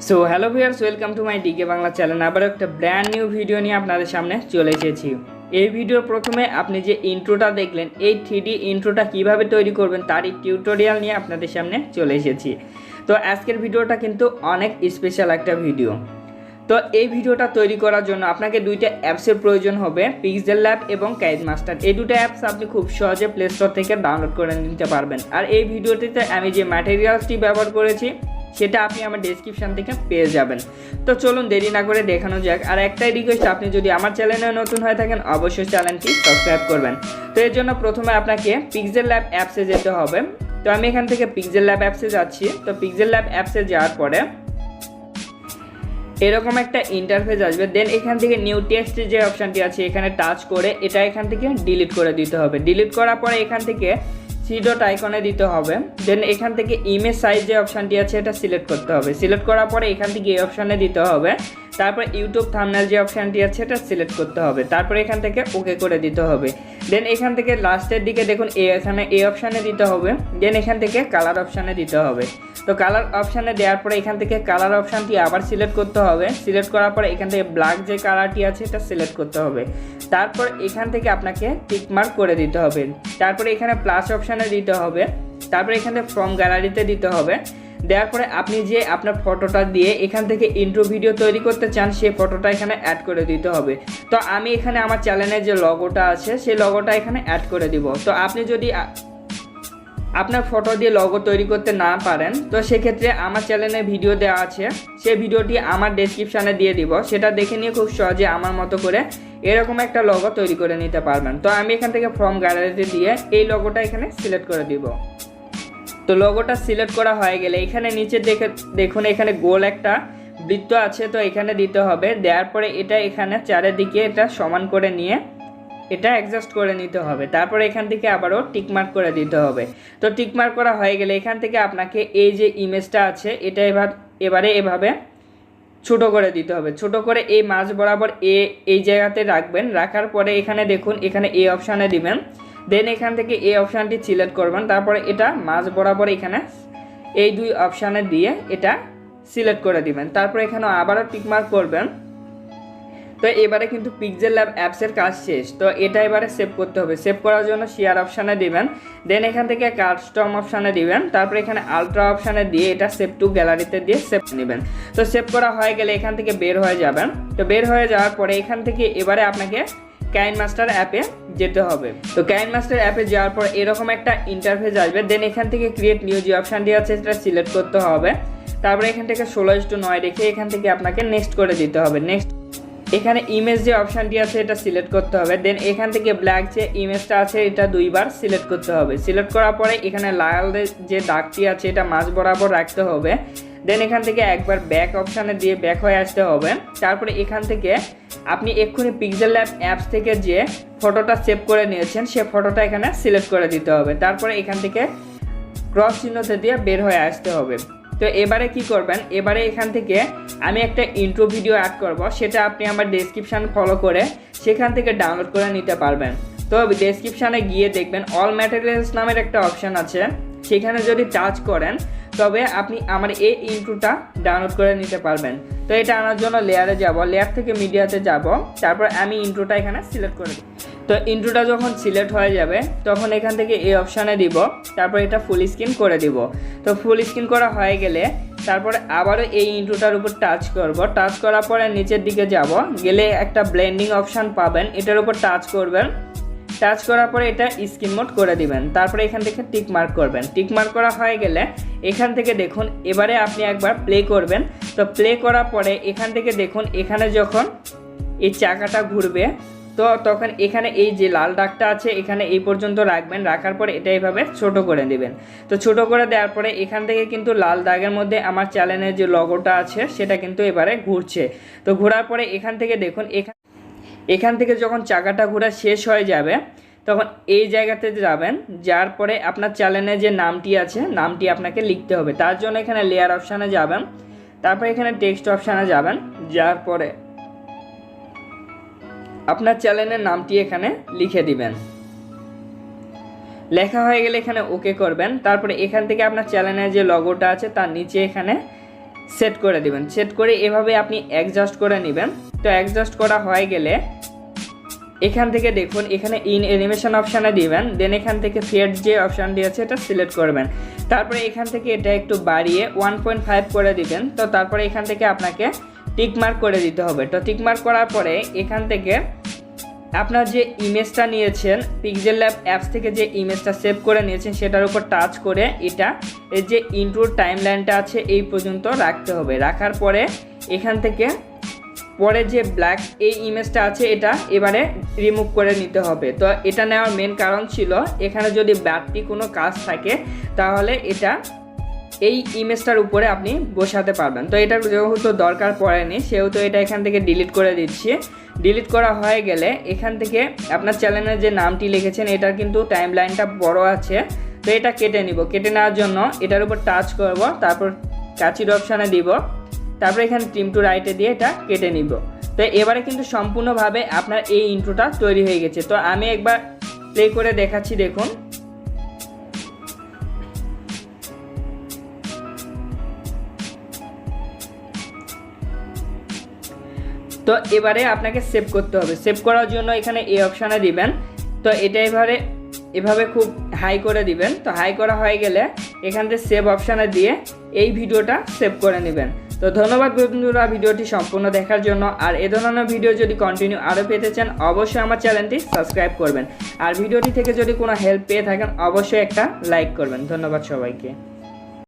So hello viewers, welcome to my DK Bangla channel. আবার একটা brand new video নিয়ে আপনাদের সামনে চলে এসেছি। এই ভিডিওর প্রথমে আপনি যে ইন্ট্রোটা দেখলেন, এই 3D ইন্ট্রোটা কিভাবে তৈরি করবেন তারই টিউটোরিয়াল নিয়ে আপনাদের সামনে চলে এসেছি। তো আজকের ভিডিওটা কিন্তু অনেক স্পেশাল একটা ভিডিও। তো এই ভিডিওটা তৈরি করার জন্য আপনাকে দুইটা অ্যাপসের প্রয়োজন হবে, পিক্সেল ল্যাব এবং কাইনেমাস্টার। এই দুটো অ্যাপস আপনি খুব সহজে প্লে স্টোর থেকে ডাউনলোড করে নিতে পারবেন। আর এই ভিডিওটিতে আমি যে ম্যাটেরিয়ালসটি ব্যবহার করেছি সেটা আপনি আমার ডেসক্রিপশন থেকে পেয়ে যাবেন। তো চলুন দেরি না করে দেখানো যাক। আর একটাই রিকোয়েস্ট, আপনি যদি আমার চ্যানেলে নতুন হয়ে থাকেন অবশ্যই চ্যানেলটি সাবস্ক্রাইব করবেন। তো এর জন্য প্রথমে আপনাকে পিক্সেল ল্যাব অ্যাপসে যেতে হবে। তো আমি এখান থেকে পিক্সেল ল্যাব অ্যাপসে যাচ্ছি। তো পিক্সেল ল্যাব অ্যাপসে যাওয়ার পরে এরকম একটা ইন্টারফেস আসবে। দেন এখান থেকে নিউ টেক্সট যে অপশানটি আছে এখানে টাচ করে এটা এখান থেকে ডিলিট করে দিতে হবে। ডিলিট করার পরে এখান থেকে থ্রি ডট আইকনে দিতে হবে। দেন এখান থেকে ইমেজ সাইজ যে অপশানটি আছে এটা সিলেক্ট করতে হবে। সিলেক্ট করার পরে এখান থেকে এই অপশানে দিতে হবে। তারপর ইউটিউব থাম্বনেল যে অপশানটি আছে এটা সিলেক্ট করতে হবে। তারপরে এখান থেকে ওকে করে দিতে হবে। দেন এখান থেকে লাস্টের দিকে দেখুন এখানে এই অপশানে দিতে হবে। দেন এখান থেকে কালার অপশানে দিতে হবে। তো কালার অপশানে দেওয়ার পরে এখান থেকে কালার অপশানটি আবার সিলেক্ট করতে হবে। সিলেক্ট করার পরে এখান থেকে ব্ল্যাক যে কালারটি আছে এটা সিলেক্ট করতে হবে। তারপর এখান থেকে আপনাকে টিকমার্ক করে দিতে হবে। তারপরে এখানে প্লাস অপশানে দিতে হবে। তারপরে এখানে ফ্রম গ্যালারিতে দিতে হবে। দেওয়ার পরে আপনি যে আপনার ফটোটা দিয়ে এখান থেকে ইন্ট্রো ভিডিও তৈরি করতে চান সেই ফটোটা এখানে অ্যাড করে দিতে হবে। তো আমি এখানে আমার চ্যানেলের যে লগোটা আছে সেই লগোটা এখানে অ্যাড করে দিব। তো আপনি যদি আপনার ফটো দিয়ে লগো তৈরি করতে না পারেন তো সেক্ষেত্রে আমার চ্যানেলে ভিডিও দেওয়া আছে, সেই ভিডিওটি আমার ডেসক্রিপশানে দিয়ে দিব। সেটা দেখে নিয়ে খুব সহজে আমার মতো করে এরকম একটা লগো তৈরি করে নিতে পারবেন। তো আমি এখান থেকে ফ্রম গ্যালারিতে দিয়ে এই লগোটা এখানে সিলেক্ট করে দিব। তো লগোটা সিলেক্ট করা হয়ে গেলে এখানে নিচে দেখুন এখানে গোল একটা বৃত্ত আছে, তো এখানে দিতে হবে। দেওয়ার পরে এটা এখানে চারিদিকে এটা সমান করে নিয়ে এটা অ্যাডজাস্ট করে নিতে হবে। তারপরে এখান থেকে আবারও টিকমার্ক করে দিতে হবে। তো টিকমার্ক করা হয়ে গেলে এখান থেকে আপনাকে এই যে ইমেজটা আছে এটা এবারে এভাবে ছোট করে দিতে হবে। ছোট করে এই মাঝ বরাবর এই জায়গাতে রাখবেন। রাখার পরে এখানে দেখুন এখানে এই অপশানে দিবেন। দেন এখান থেকে এই অপশানটি সিলেক্ট করবেন। তারপরে এটা মাঝ বরাবর এখানে এই দুই অপশানে দিয়ে এটা সিলেক্ট করে দিবেন। তারপরে এখানে আবারও টিকমার্ক করবেন। তো এবারে কিন্তু পিক্সেল ল্যাব অ্যাপসের কাজ শেষ। তো এটা এবারে সেভ করতে হবে। সেভ করার জন্য শেয়ার অপশানে দিবেন। দেন এখান থেকে কাস্টম অপশানে দিবেন। তারপরে এখানে আলট্রা অপশানে দিয়ে এটা সেভ টু গ্যালারিতে দিয়ে সেভ নেবেন। তো সেভ করা হয়ে গেলে এখান থেকে বের হয়ে যাবেন। তো বের হয়ে যাওয়ার পরে এখান থেকে এবারে আপনাকে কাইনেমাস্টার অ্যাপে যেতে হবে। তো কাইনেমাস্টার অ্যাপে যাওয়ার পর এরকম একটা ইন্টারফেস আসবে। দেন এখান থেকে ক্রিয়েট নিউ যে অপশানটি আছে সেটা সিলেক্ট করতে হবে। তারপরে এখান থেকে 16:9 রেখে এখান থেকে আপনাকে নেক্সট করে দিতে হবে। নেক্সট এখানে ইমেজ যে অপশানটি আছে এটা সিলেক্ট করতে হবে। দেন এখান থেকে ব্ল্যাক যে ইমেজটা আছে এটা দুইবার সিলেক্ট করতে হবে। সিলেক্ট করার পরে এখানে লাল যে দাগটি আছে এটা মাঝ বরাবর রাখতে হবে। দেন এখান থেকে একবার ব্যাক অপশানে দিয়ে ব্যাক হয়ে আসতে হবে। তারপরে এখান থেকে আপনি এক্ষুনি পিক্সেল ল্যাব অ্যাপস থেকে যে ফটোটা সেভ করে নিয়েছেন সে ফটোটা এখানে সিলেক্ট করে দিতে হবে। তারপরে এখান থেকে ক্রস চিহ্নতে দিয়ে বের হয়ে আসতে হবে। তো এবারে কি করবেন, এবারে এখান থেকে আমি একটা ইন্ট্রো ভিডিও অ্যাড করব, সেটা আপনি আমার ডেসক্রিপশান ফলো করে সেখান থেকে ডাউনলোড করে নিতে পারবেন। তো ডেসক্রিপশানে গিয়ে দেখবেন অল ম্যাটেরিয়ালস নামের একটা অপশান আছে, সেখানে যদি টাচ করেন তবে আপনি আমার এই ইন্ট্রোটা ডাউনলোড করে নিতে পারবেন। তো এটা আনার জন্য লেয়ারে যাব, লেয়ার থেকে মিডিয়াতে যাব, তারপর আমি ইন্ট্রোটা এখানে সিলেক্ট করে দিই। তো ইন্ট্রোটা যখন সিলেক্ট হয়ে যাবে তখন এখান থেকে এই অপশানে দিব। তারপর এটা ফুল স্ক্রিন করে দিব। তো ফুল স্ক্রিন করা হয়ে গেলে তারপরে আবারও এই ইন্ট্রোটার উপর টাচ করব। টাচ করার পরে নিচের দিকে যাব, গেলে একটা ব্লেন্ডিং অপশান পাবেন, এটার উপর টাচ করবেন। টাচ করার পরে এটা স্ক্রিন মোড করে দিবেন। তারপরে এখান থেকে টিক মার্ক করবেন। টিক মার্ক করা হয়ে গেলে এখান থেকে দেখুন এবারে আপনি একবার প্লে করবেন। তো প্লে করার পরে এখান থেকে দেখুন এখানে যখন এই চাকাটা ঘুরবে তো তখন এখানে এই যে লাল দাগটা আছে এখানে এই পর্যন্ত রাখবেন। রাখার পরে এটা এইভাবে ছোট করে দিবেন। তো ছোট করে দেওয়ার পরে এখান থেকে কিন্তু লাল দাগের মধ্যে আমার চ্যানেলের যে লগোটা আছে সেটা কিন্তু এবারে ঘুরছে। তো ঘোরার পরে এখান থেকে দেখুন এখান থেকে যখন চাকাটা ঘোরা শেষ হয়ে যাবে তখন এই জায়গাতে যাবেন। যার পরে আপনার চ্যানেলের যে নামটি আছে নামটি আপনাকে লিখতে হবে। তার জন্য এখানে লেয়ার অপশানে যাবেন। তারপরে এখানে টেক্সট অপশানে যাবেন। যার পরে আপনার চ্যানেলের নামটি এখানে লিখে দিবেন। লেখা হয়ে গেলে এখানে ওকে করবেন। তারপরে এখান থেকে আপনার চ্যানেলের যে লগোটা আছে তার নিচে এখানে সেট করে দিবেন। সেট করে এভাবে আপনি অ্যাডজাস্ট করে নেবেন। তো অ্যাডজাস্ট করা হয়ে গেলে এখান থেকে দেখুন এখানে ইন অ্যানিমেশন অপশানে দিবেন, দেন এখান থেকে ফেড যে অপশানটি আছে এটা সিলেক্ট করবেন। তারপরে এখান থেকে এটা একটু বাড়িয়ে 1.5 করে দিবেন। তো তারপরে এখান থেকে আপনাকে টিক মার্ক করে দিতে হবে। তো টিক মার্ক করার পরে এখান থেকে আপনার যে ইমেজটা নিয়েছেন পিক্সেল ল্যাব অ্যাপস থেকে যে ইমেজটা সেভ করে নিয়েছেন সেটার উপর টাচ করে এটা এই যে ইন্ট্রোর টাইমলাইনটা আছে এই পর্যন্ত রাখতে হবে। রাখার পরে এখান থেকে পরে যে ব্ল্যাক এই ইমেজটা আছে এটা এবারে রিমুভ করে নিতে হবে। তো এটা নেওয়ার মেন কারণ ছিল এখানে যদি বাড়তি কোনো কাজ থাকে তাহলে এটা এই ইমেজটার উপরে আপনি বসাতে পারবেন। তো এটা যেহেতু দরকার পড়েনি সেহেতু এটা এখান থেকে ডিলিট করে দিচ্ছি। ডিলিট করা হয়ে গেলে এখান থেকে আপনার চ্যানেলের যে নামটি লিখেছেন এটার কিন্তু টাইমলাইনটা বড় আছে, তো এটা কেটে নিব। কেটে নেওয়ার জন্য এটার উপর টাচ করব, তারপর কাচির অপশানে দিব, তারপর এখানে ট্রিম টু রাইটে দিয়ে এটা কেটে নিব। তো এবারে কিন্তু সম্পূর্ণভাবে আপনার এই ইন্ট্রোটা তৈরি হয়ে গেছে। তো আমি একবার প্লে করে দেখাচ্ছি, দেখুন। তো এবারে আপনাকে সেভ করতে হবে। সেভ করার জন্য এখানে এই অপশানে দিবেন। তো এটা এভাবে খুব হাই করে দিবেন। তো হাই করা হয়ে গেলে এখান থেকে সেভ অপশানে দিয়ে এই ভিডিওটা সেভ করে নেবেন। তো ধন্যবাদ বন্ধুরা ভিডিওটি সম্পূর্ণ দেখার জন্য। আর এ ধরনের ভিডিও যদি কন্টিনিউ আরও পেতে চান অবশ্যই আমার চ্যানেলটি সাবস্ক্রাইব করবেন। আর ভিডিওটি থেকে যদি কোনো হেল্প পেয়ে থাকেন অবশ্যই একটা লাইক করবেন। ধন্যবাদ সবাইকে।